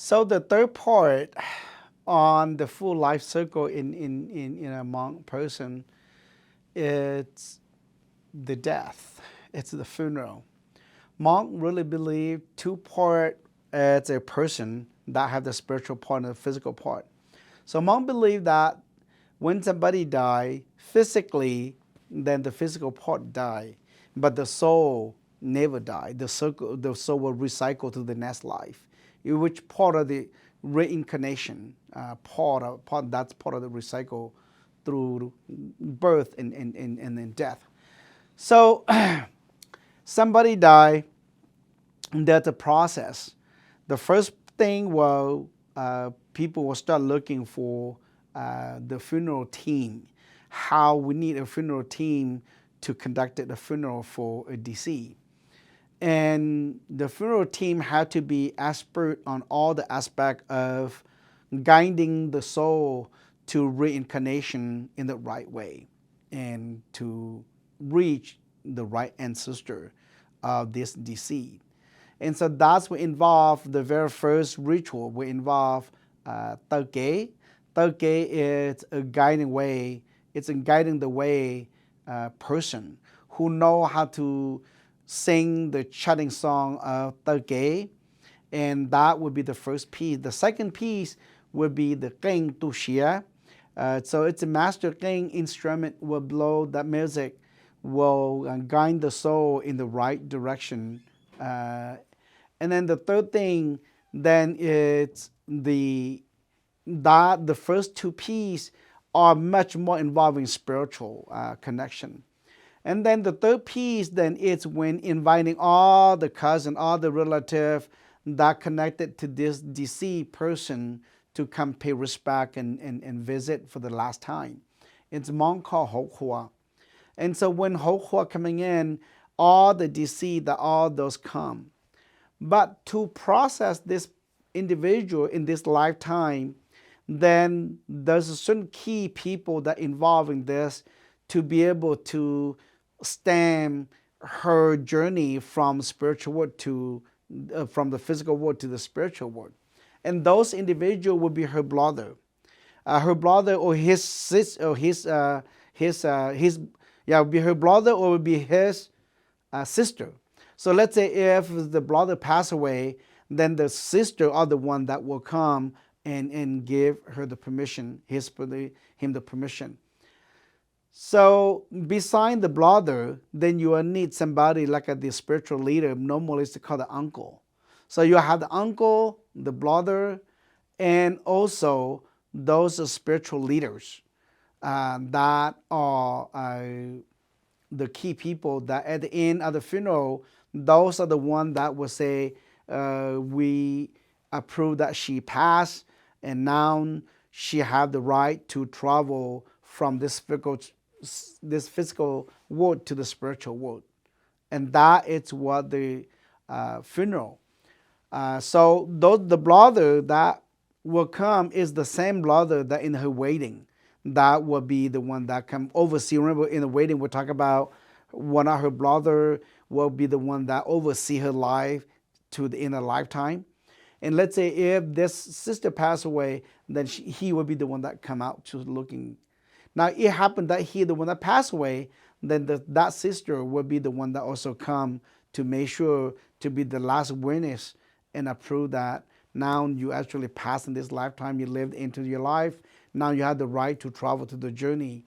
So the third part on the full life cycle in a monk person, it's the death. It's the funeral. Monk really believe two part as a person that have the spiritual part and the physical part. So monk believe that when somebody die physically, then the physical part die, but the soul never die. The soul will recycle to the next life, which part of the reincarnation part that's part of the recycle through birth and then death. So somebody die, that's a process. The first thing people will start looking for the funeral team, how we need a funeral team to conduct the funeral for a deceased. And the funeral team had to be expert on all the aspect of guiding the soul to reincarnation in the right way and to reach the right ancestor of this deceased. And so that's what involved the very first ritual. We involve Tauke. Tauke is a guiding way. It's a guiding the way person who know how to sing the chanting song of Tauke, and that would be the first piece. The second piece would be the Keng Tu Xia. So it's a master Keng instrument will blow that music, will guide the soul in the right direction. And then the third thing, then it's the first two pieces are much more involving spiritual connection. And then the third piece, then it's when inviting all the cousin, all the relative that connected to this deceased person to come pay respect and visit for the last time. It's Hmong called Ho Hua. And so when Ho Hua coming in, all the deceased, all those come. But to process this individual in this lifetime, then there's a certain key people that involved in this to be able to stem her journey from spiritual world to from the physical world to the spiritual world. And those individuals will be her brother or his sister or his yeah, would be her brother or would be his sister. So let's say if the brother passed away, then the sister are the one that will come and give her the permission, him the permission. So beside the brother, then you will need somebody like the spiritual leader. Normally it's called the uncle. So you have the uncle, the brother, and also those spiritual leaders that are the key people that at the end of the funeral, those are the ones that will say, we approve that she passed and now she have the right to travel from this physical world to the spiritual world. And that is what the funeral. So the brother that will come is the same brother that in her wedding. That will be the one that come oversee. Remember in the wedding we talk about one of her brother will be the one that oversee her life to the in a lifetime. And let's say if this sister passed away, then he will be the one that come out to looking. Now it happened that he the one that passed away, then that sister will be the one that also come to make sure to be the last witness and approve that now you actually passed in this lifetime, you lived into your life. Now you have the right to travel to the journey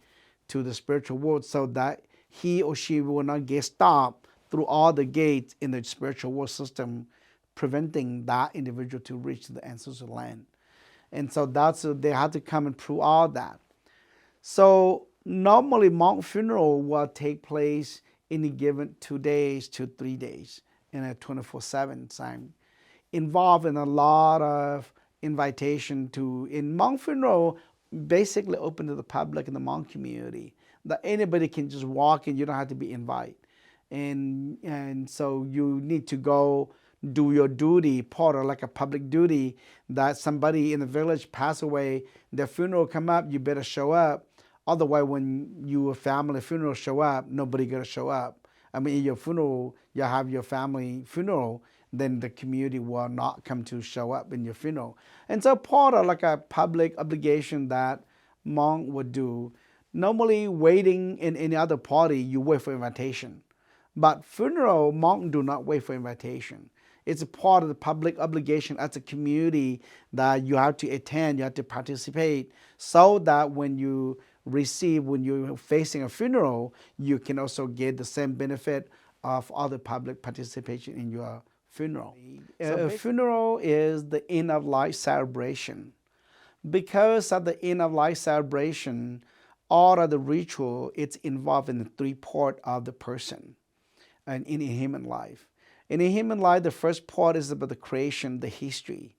to the spiritual world so that he or she will not get stopped through all the gates in the spiritual world system, preventing that individual to reach the ancestral land. And so they have to come and prove all that. So normally monk funeral will take place in a given 2 days to 3 days in a 24/7 time, involving a lot of invitation to, in monk funeral, basically open to the public in the monk community, that anybody can just walk in, you don't have to be invited. And so you need to go do your duty, part of like a public duty, that somebody in the village pass away, their funeral come up, you better show up. Otherwise, when your family funeral show up, nobody gonna show up. I mean, in your funeral, you have your family funeral, then the community will not come to show up in your funeral. And so part of like a public obligation that Hmong would do. Normally waiting in any other party, you wait for invitation. But funeral, Hmong do not wait for invitation. It's a part of the public obligation as a community that you have to attend, you have to participate, so that when you're facing a funeral, you can also get the same benefit of other public participation in your funeral. A funeral is the end of life celebration. Because at the end of life celebration, all of the ritual, it's involved in the three part of the person and in a human life. In a human life, the first part is about the creation, the history.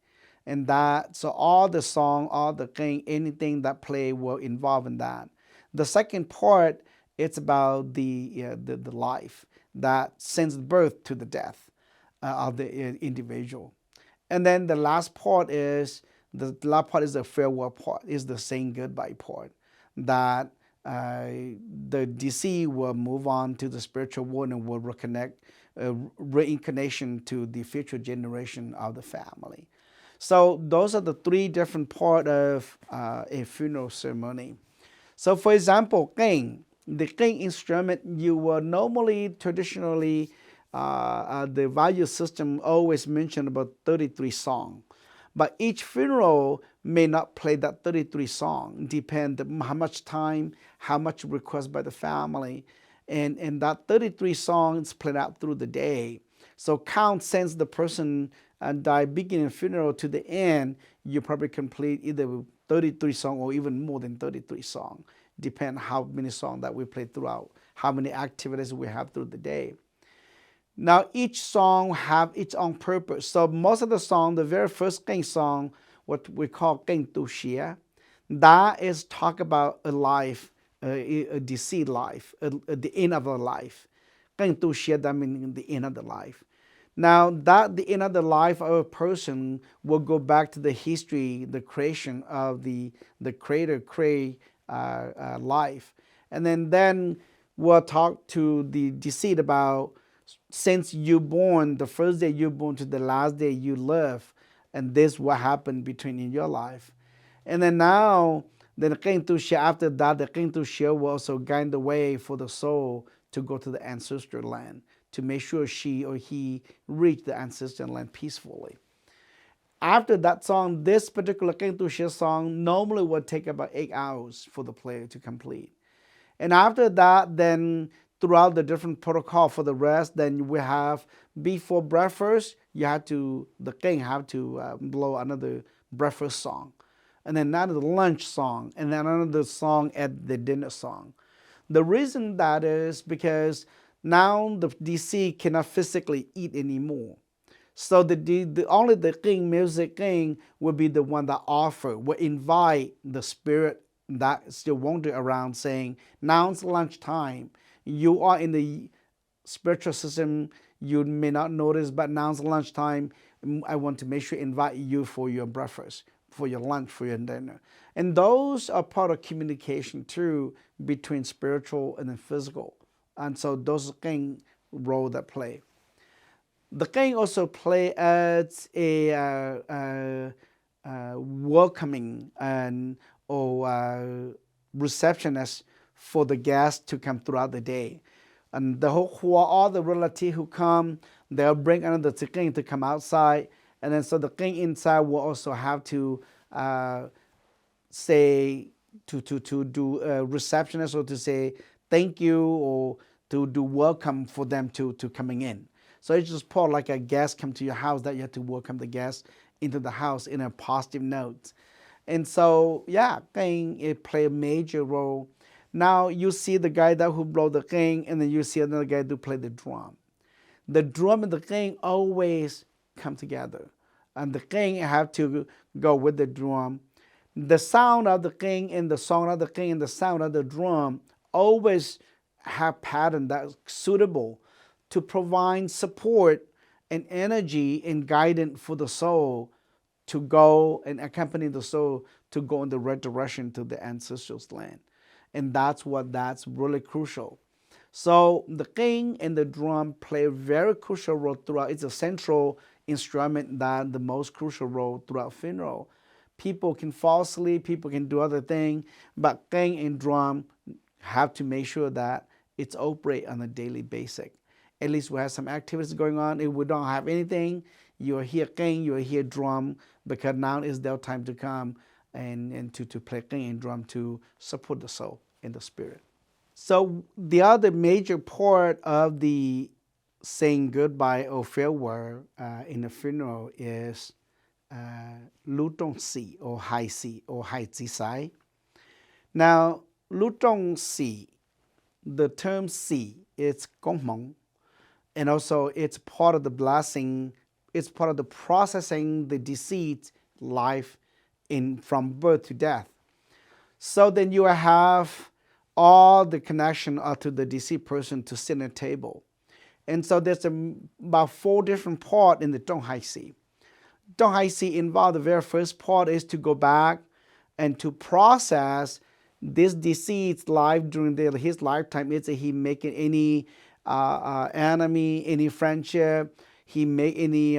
And that, so all the song, all the thing, anything that play will involve in that. The second part, it's about the life that sends birth to the death of the individual. And then the last part is, the farewell part, is the saying goodbye part, that the deceased will move on to the spiritual world and will reconnect, reincarnation to the future generation of the family. So those are the three different parts of a funeral ceremony. So for example, the king instrument, you will normally, traditionally, the value system always mention about 33 songs. But each funeral may not play that 33 song, depend how much time, how much request by the family. And that 33 songs played out through the day. So count since the person died beginning funeral to the end, you probably complete either 33 songs or even more than 33 songs. Depend how many songs that we play throughout, how many activities we have through the day. Now each song have its own purpose. So most of the song, the very first Keng song, what we call Keng Tu Xie, that is talk about a life, a deceased life, the end of a life. Keng Tu Xie, that means the end of the life. Now that the end of the life of a person will go back to the history, the creation of the creator create life. And then we'll talk to the deceased about, since you born, the first day you born to the last day you live, and this what happened between in your life. And then now, the Keng Tu Xie, after that, the Keng Tu Xie will also guide the way for the soul to go to the ancestral land, to make sure she or he reach the ancestral land peacefully. After that song, this particular Keng Tu Xie song normally would take about 8 hours for the player to complete. And after that, then throughout the different protocol for the rest, then we have, before breakfast, the king have to blow another breakfast song. And then another lunch song, and then another song at the dinner song. The reason that is because now the DC cannot physically eat anymore. So only the king, music king, will be the one that offer, will invite the spirit that still wander around, saying, now it's lunchtime. You are in the spiritual system, you may not notice, but now it's lunchtime. I want to make sure invite you for your breakfast, for your lunch, for your dinner. And those are part of communication too, between spiritual and the physical. And so those are king role that play. The king also play as a welcoming and receptionist for the guests to come throughout the day. And all the relatives who come, they'll bring another king to come outside. And then so the king inside will also have to say, to do a receptionist, or to say thank you, or to do welcome for them to coming in. So it's just part like a guest come to your house, that you have to welcome the guest into the house in a positive note. And so, yeah, king, it play a major role. Now you see the guy that who blow the king, and then you see another guy who play the drum. The drum and the king always come together, and the king have to go with the drum. The sound of the king and the song of the king and the sound of the drum always have pattern that's suitable to provide support and energy and guidance for the soul to go and accompany the soul to go in the right direction to the ancestral land. And that's really crucial. So the king and the drum play a very crucial role throughout. It's a central instrument that the most crucial role throughout funeral. People can fall asleep, people can do other things, but king and drum have to make sure that it's operate on a daily basis. At least we have some activities going on. If we don't have anything, you'll hear king, you'll hear drum, because now is their time to come and to play king and drum to support the soul and the spirit. So the other major part of the saying goodbye or farewell in the funeral is Lu Tong Si or Hai Si or Hai Zi Sai. Now, Lu Tong Si, the term Si, it's Gong Hmong, and also it's part of the blessing, it's part of the processing the deceased life in from birth to death. So then you have all the connection to the deceased person to sit at a table. And so there's about 4 different parts in the Dong Hai Si. Dong Hai Si involved the very first part is to go back and to process this deceased life during his lifetime. Is he making any enemy, any friendship, he make any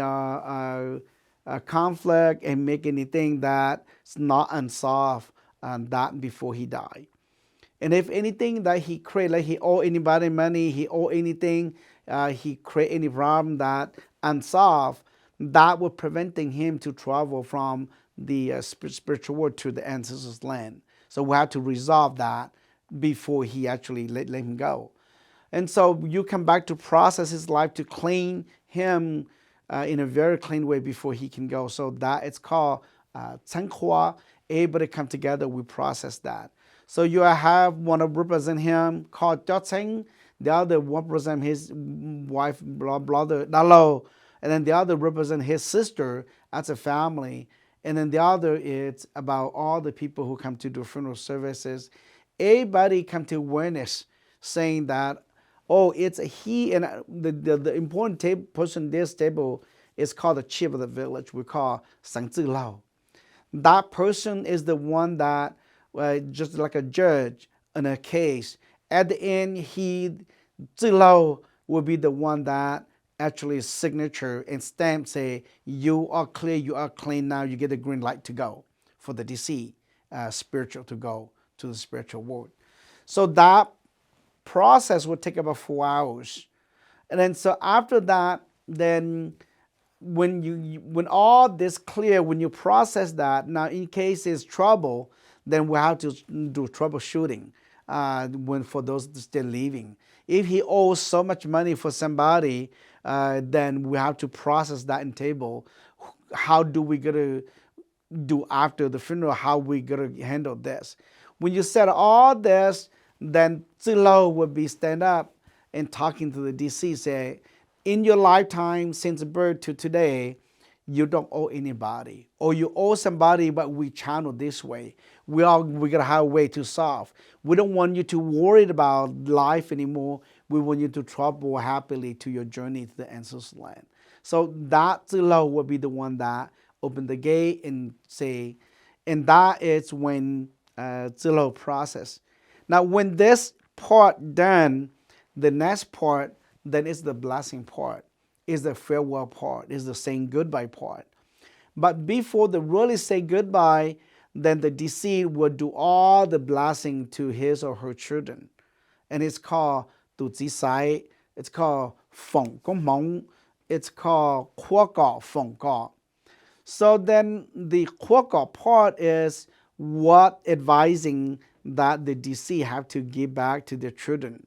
conflict and make anything that's not unsolved that before he died. And if anything that he create, like he owe anybody money, he owe anything, he create any problem that unsolved, that was preventing him to travel from the spiritual world to the ancestors' land. So we have to resolve that before he actually let him go. And so you come back to process his life to clean him in a very clean way before he can go. So that it's called Chen Hua. Everybody come together, we process that. So you have one to represent him called Cher Teng, the other represent his wife, brother, Dalo, and then the other represent his sister as a family. And then the other is about all the people who come to do funeral services. Everybody come to awareness saying that, oh, it's he, and the important person this table is called the chief of the village. We call Sang Zi Lao. That person is the one that, just like a judge in a case, at the end, Zi Lao will be the one that actually signature and stamp say, you are clear, you are clean now, you get the green light to go for the deceased spiritual to go to the spiritual world. So that process will take about 4 hours. And then so after that, then when all this clear, when you process that, now in case it's trouble, then we have to do troubleshooting for those still living. If he owes so much money for somebody, then we have to process that in table. How do we gonna do after the funeral? How we gonna handle this? When you said all this, then Zilo would be stand up and talking to the deceased, say, in your lifetime since birth to today, you don't owe anybody, or you owe somebody, but we channel this way. We gotta have a way to solve. We don't want you to worry about life anymore. We want you to travel happily to your journey to the ancestral land. So that Zilo will be the one that open the gate and say, and that is when Zilo process. Now, when this part done, the next part then is the blessing part, is the farewell part, is the saying goodbye part. But before they really say goodbye, then the deceased will do all the blessing to his or her children. And it's called Tu Zi Sai, it's called Feng Gong Mong, it's called Hua Gao Feng Gao. So then the Hua Gao part is what advising that the deceased have to give back to their children.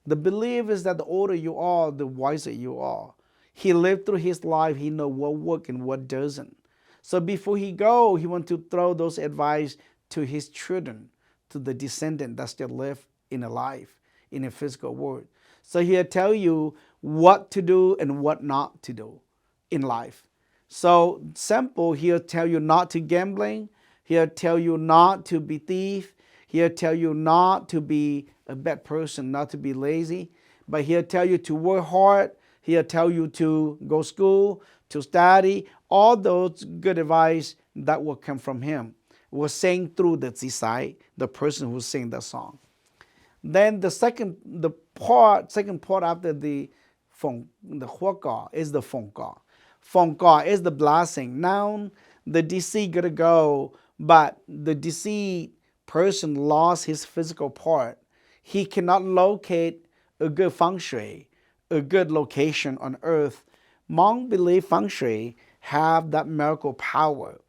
The belief is that the older you are, the wiser you are. He lived through his life, he knows what works and what doesn't. So before he go, he wants to throw those advice to his children, to the descendant that still live in a life, in a physical world. So he'll tell you what to do and what not to do in life. So simple, he'll tell you not to gambling, he'll tell you not to be thief, he'll tell you not to be a bad person, not to be lazy, but he'll tell you to work hard, he'll tell you to go school, to study, all those good advice that will come from him was saying through the Zisai, the person who sang the song. Then the part, second part after the Hua Ga is the Feng Ga. Feng Ga is the blessing. Now the deceased gotta go, but the deceased person lost his physical part. He cannot locate a good feng shui, a good location on earth. Hmong believe feng shui have that miracle power.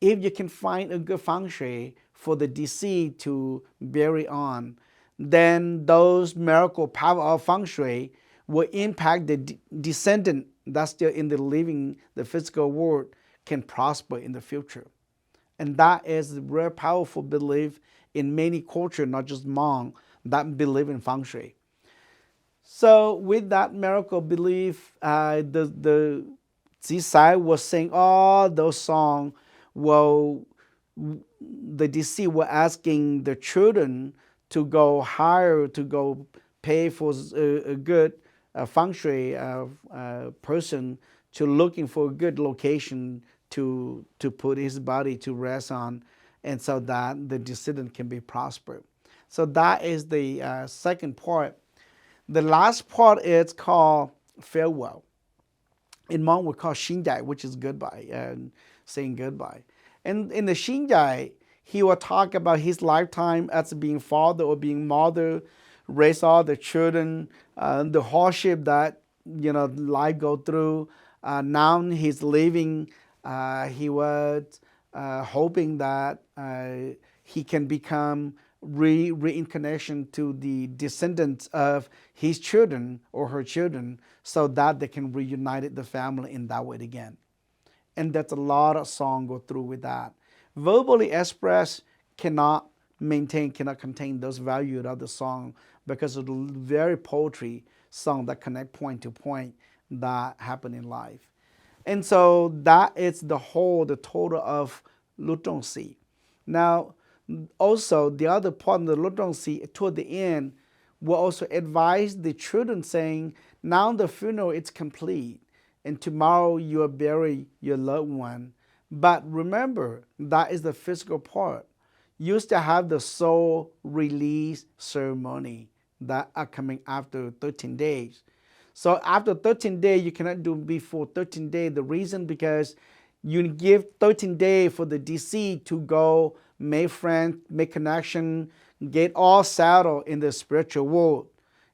If you can find a good feng shui for the deceased to bury on, then those miracle power of feng shui will impact the descendant that's still in the living, the physical world, can prosper in the future. And that is a very powerful belief in many cultures, not just Hmong, that believe in feng shui. So with that miracle belief, the Zisai was saying all those songs. Well, the DC were asking the children to go hire, to go pay for a good feng shui person, to looking for a good location to put his body to rest on, and so that the descendant can be prospered. So that is the second part. The last part is called farewell. In Hmong, we call Xinjai, which is goodbye, and saying goodbye. And in the Xinjai, he will talk about his lifetime as being father or being mother, raise all the children, the hardship that life go through. Now he's leaving. He was hoping that he can become reincarnation to the descendants of his children or her children, so that they can reunite the family in that way again. And that's a lot of song go through with that. Verbally expressed cannot contain those values of the song, because of the very poetry song that connect point to point that happen in life. And so that is the total of Lutongsi. Now, also the other part of the Lutongsi toward the end will also advise the children, saying, now the funeral is complete, and tomorrow you will bury your loved one. But remember, that is the physical part. You still have the soul release ceremony that are coming after 13 days. So after 13 days, you cannot do before 13 days. The reason, because you give 13 days for the deceased to go make friends, make connection, get all settled in the spiritual world.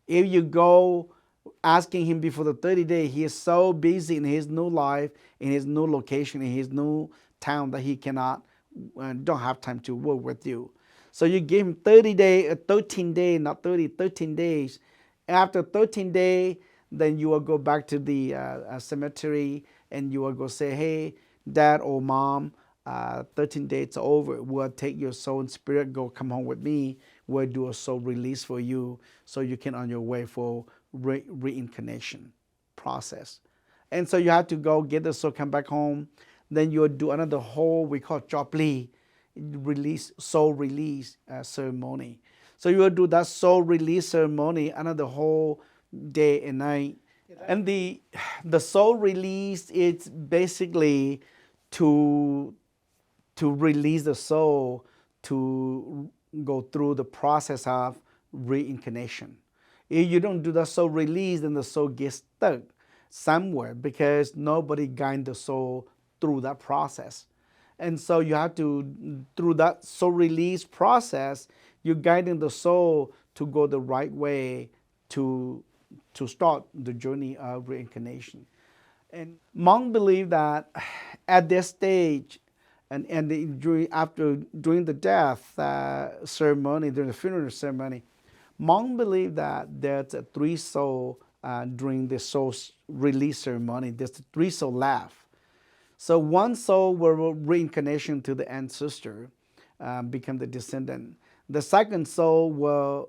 If you go asking him before the 30 days, he is so busy in his new life, in his new location, in his new town, that he cannot, don't have time to work with you. So you give him 30 days, 13 days, not 30, 13 days. After 13 days, then you will go back to the cemetery, and you will go say, hey, dad or mom, 13 days over. We'll take your soul and spirit, go come home with me. We'll do a soul release for you, so you can on your way for reincarnation process. And so you have to go get the soul, come back home. Then you'll do another whole, we call chopli, soul release ceremony. So you will do that soul release ceremony another whole day and night. And the soul release, it's basically to release the soul to go through the process of reincarnation. If you don't do the soul release, then the soul gets stuck somewhere, because nobody guides the soul through that process. And so you have to, through that soul release process, you're guiding the soul to go the right way to start the journey of reincarnation. And Hmong believe that at this stage, during the death ceremony, during the funeral ceremony, Hmong believe that there's a three soul during the soul release ceremony. There's three soul left. So one soul will reincarnation to the ancestor, become the descendant. The second soul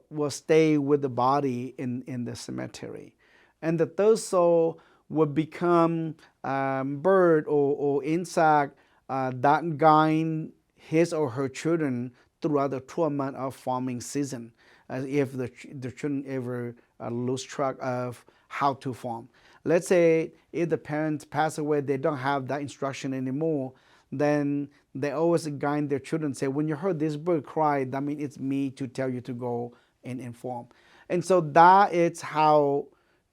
will stay with the body in the cemetery. And the third soul will become bird or insect that guide his or her children throughout the 12 months of farming season, as if the children ever lose track of how to farm. Let's say if the parents pass away, they don't have that instruction anymore, then they always guide their children, say, when you heard this bird cry, that means it's me to tell you to go and inform. And so that is how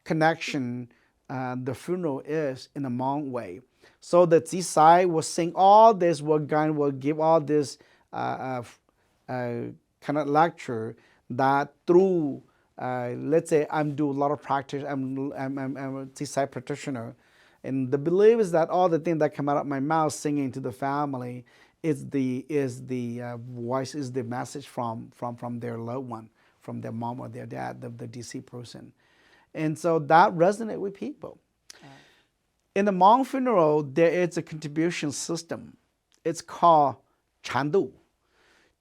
connection the funeral is in a Hmong way. So the Tsai will sing all this, will give all this kind of lecture that through, let's say I'm do a lot of practice, I'm a Tsai practitioner, and the belief is that all the things that come out of my mouth singing to the family is the voice, is the message from their loved one, from their mom or their dad, the deceased person. And so that resonates with people. In the Hmong funeral, there is a contribution system. It's called Chandu.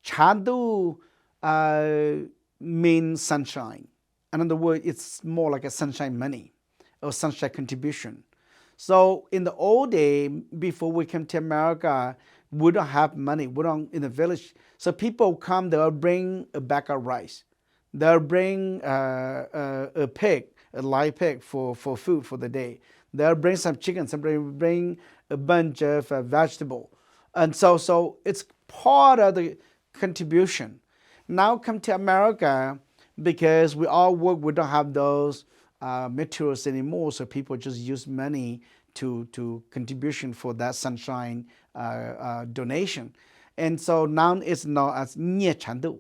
Chandu means sunshine. In other words, it's more like a sunshine money or sunshine contribution. So in the old day, before we came to America, we don't have money. We don't in the village. So people come, they'll bring a bag of rice. They'll bring a pig, a live pig for food for the day. They'll bring some chicken. Somebody will bring a bunch of vegetable. And so it's part of the contribution. Now come to America, because we all work, we don't have those materials anymore, so people just use money to contribution for that sunshine donation. And so now it's known as Nye Chandu.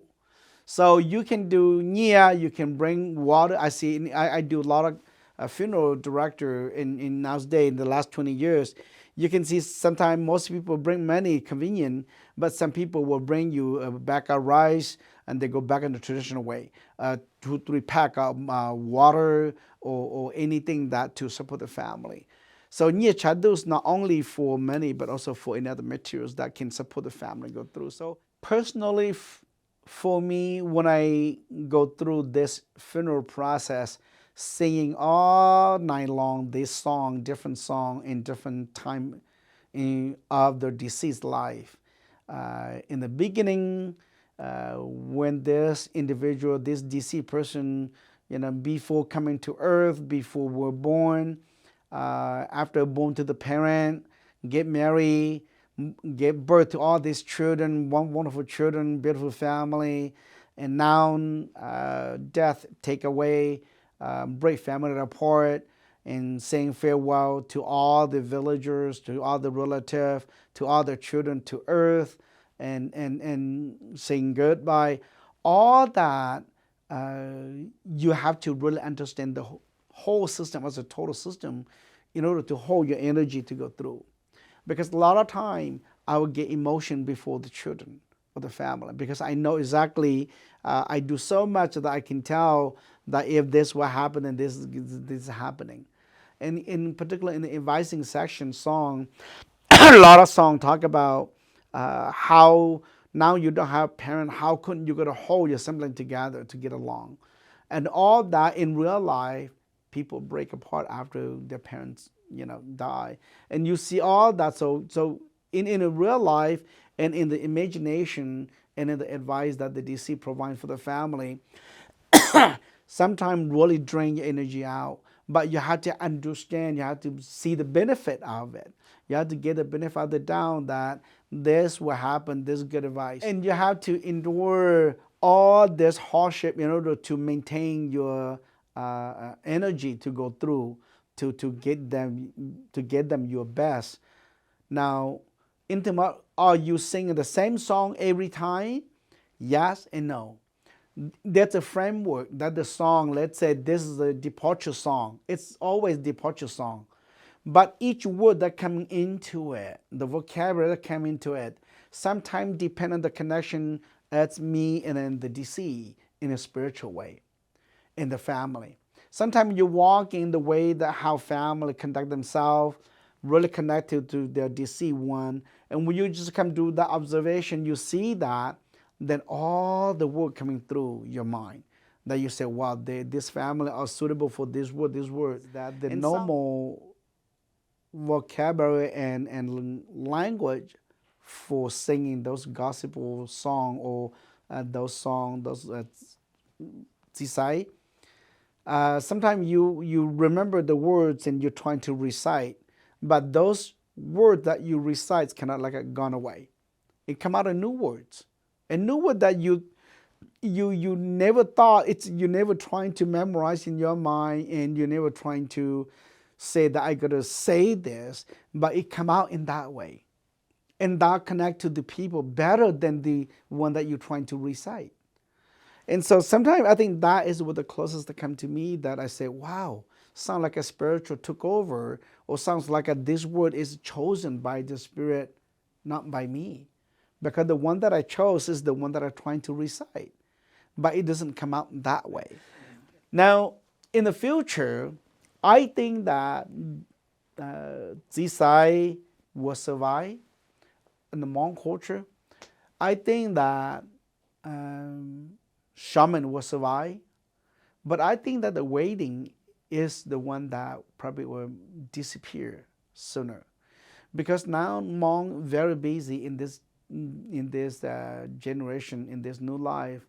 So you can do Nia, you can bring water. I do a lot of funeral director in nowadays, in the last 20 years. You can see sometimes most people bring money, convenient, but some people will bring you a bag of rice and they go back in the traditional way. 2-3 pack of water or anything that to support the family. So Nye Chadu is not only for money, but also for any other materials that can support the family go through. So personally, for me, when I go through this funeral process, singing all night long this song, different song in different time of the deceased life. In the beginning, when this individual, this deceased person, before coming to earth, before we're born, after born to the parent, get married, give birth to all these children, wonderful children, beautiful family, and now death take away, break family apart, and saying farewell to all the villagers, to all the relatives, to all the children to earth, and saying goodbye. All that you have to really understand the whole system as a total system in order to hold your energy to go through. Because a lot of time I would get emotion before the children or the family, because I know exactly, I do so much that I can tell that if this will happen and this is happening. And in particular in the advising section song, a lot of songs talk about how now you don't have parents, how couldn't you get to hold your sibling together to get along? And all that in real life, people break apart after their parents, die. And you see all that. So in a real life and in the imagination and in the advice that the DC provides for the family, sometimes really drain your energy out. But you have to understand, you have to see the benefit of it. You have to get the benefit of the doubt that this will happen, this is good advice. And you have to endure all this hardship in order to maintain your energy to go through, to get them your best. Now, intimate, are you singing the same song every time? Yes and no. That's a framework that the song, let's say this is a departure song. It's always departure song. But each word that comes into it, the vocabulary that comes into it, sometimes depend on the connection that's me and then the DC in a spiritual way, in the family. Sometimes you walk in the way that how family conduct themselves, really connected to their DC one. And when you just come do that observation, you see that, then all the word coming through your mind. That you say, wow, this family are suitable for this word, this word. That the normal vocabulary and language for singing those gospel song or those songs, those tsai. Sometimes you remember the words and you're trying to recite, but those words that you recite cannot like gone away. It come out of new words. A new word that you you never thought you never trying to memorize in your mind, and you never trying to say that I gotta say this, but it come out in that way, and that connect to the people better than the one that you're trying to recite. And so sometimes I think that is what the closest that come to me, that I say, wow, sound like a spiritual took over, or sounds like this word is chosen by the Spirit, not by me. Because the one that I chose is the one that I'm trying to recite. But it doesn't come out that way. Now, in the future, I think that Zisai will survive in the Hmong culture. I think that shaman will survive. But I think that the waiting is the one that probably will disappear sooner. Because now Hmong very busy in this generation, in this new life,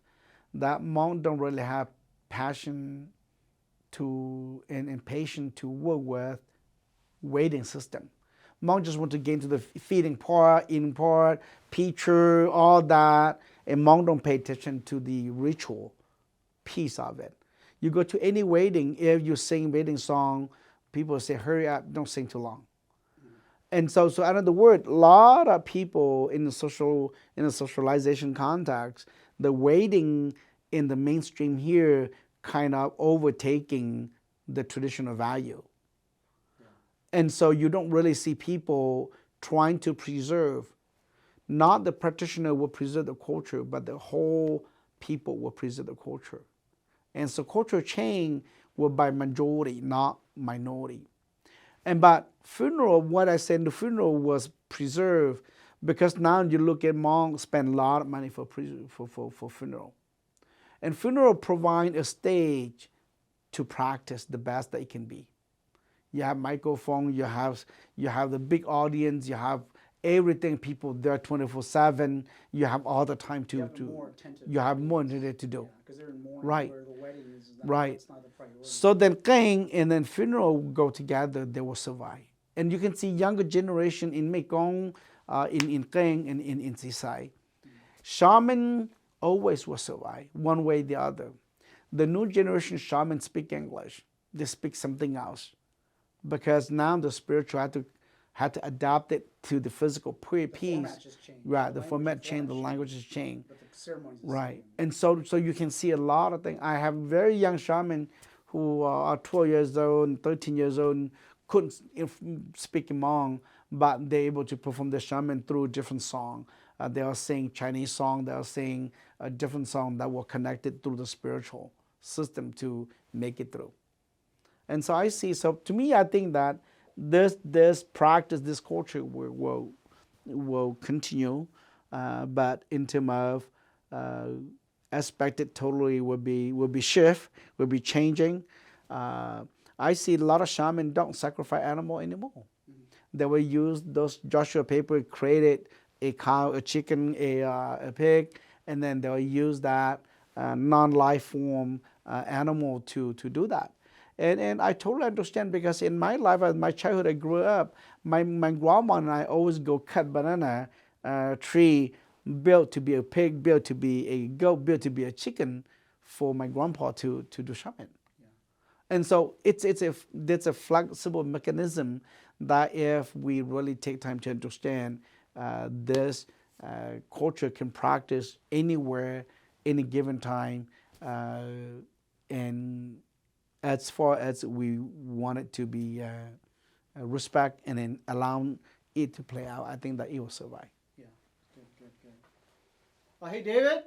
that Hmong don't really have passion to and patience to work with waiting system. Hmong just want to get into the feeding part, eating part, picture, all that, and Hmong don't pay attention to the ritual piece of it. You go to any wedding, if you sing wedding song, people say, hurry up, don't sing too long. And so in other words, a lot of people in the socialization context, the waiting in the mainstream here kind of overtaking the traditional value. Yeah. And so you don't really see people trying to preserve, not the practitioner will preserve the culture, but the whole people will preserve the culture. And so cultural change will by majority, not minority. But funeral, what I said, the funeral was preserved because now you look at Hmong spend a lot of money for funeral. And funeral provide a stage to practice the best that it can be. You have microphone, you have the big audience, you have everything, people there 24/7. You have all the time to you have more attentive to do. Because they're in mourning, right. Where the wedding is right. That's not the priority. So then Keng and then funeral go together, they will survive. And you can see younger generation in Mekong, in Keng and in Sisai. Shaman always will survive, one way or the other. The new generation shaman speak English. They speak something else. Because now the spiritual had to adapt it to the physical piece. The format just changed. Right, the format changed, the language has changed. But the ceremonies the right. same. And so you can see a lot of things. I have very young shaman who are 12 years old and 13 years old and couldn't speak Hmong, but they're able to perform the shaman through a different song. They are singing Chinese song, they are singing a different song that were connected through the spiritual system to make it through. And so I see, so to me, I think that this practice, this culture will continue, but in terms of aspect, it totally will be shift, will be changing. I see a lot of shaman don't sacrifice animal anymore. Mm-hmm. They will use those Joshua paper, created a cow, a chicken, a pig, and then they'll use that non-life form animal to do that. And I totally understand, because in my life, in my childhood, I grew up, my grandma and I always go cut banana tree, built to be a pig, built to be a goat, built to be a chicken for my grandpa to do shaman. Yeah. And so it's a flexible mechanism that if we really take time to understand, this culture can practice anywhere, any given time, and as far as we want it to be respect and then allow it to play out, I think that it will survive. Yeah, good. Hey, David.